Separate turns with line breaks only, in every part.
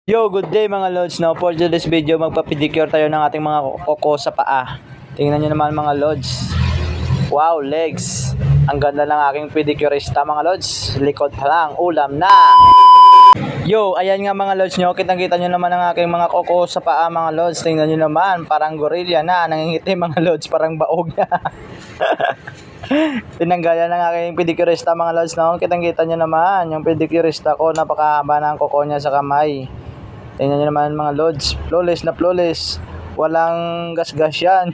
Yo, good day mga lods. No, for today's video, magpa-pedicure tayo ng ating mga koko sa paa. Tingnan nyo naman mga lods. Wow, legs. Ang ganda ng aking pedicurista mga lods. Likod pa lang, ulam na. Yo, ayan nga mga lods nyo. Kitang-kita nyo naman ang aking mga koko sa paa mga lods. Tingnan nyo naman, parang gorilla na. Nangingiti mga lods, parang baog na. Tinanggalan ng aking pedicurista mga lods, no? Kitang-kita nyo naman yung pedicurista ko, napakahaba ng koko niya sa kamay. Tingnan nyo naman mga lods, flawless na flawless, walang gasgas yan.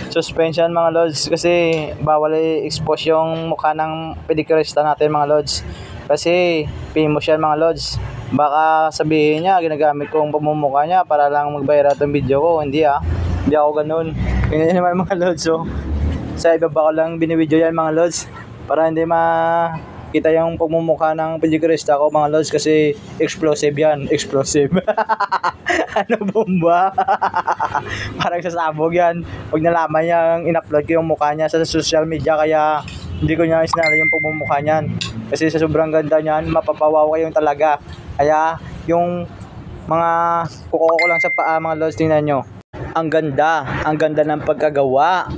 Suspension mga lods, kasi bawal i-expose yung mukha ng pedicurista natin mga lods, kasi famous yan mga lods. Baka sabihin niya ginagamit ko ang pamumukha niya para lang mag-viral itong video ko. Hindi hindi ako ganun. Tingnan nyo naman mga lods, oh. Sa ibaba ko lang binibidyo yan mga lods, para hindi kita yung pagmumukha ng pedicurista ko mga lods, kasi explosive yan, explosive. Ano, bomba? Parang sasabog yan pag nalaman niya in-upload ko yung mukha niya sa social media, kaya hindi ko niya isinala yung pagmumukha niyan, kasi sa sobrang ganda niyan mapapawaw kayong talaga. Kaya yung mga kuko ko lang sa paa mga lods, tingnan nyo, ang ganda ng pagkagawa.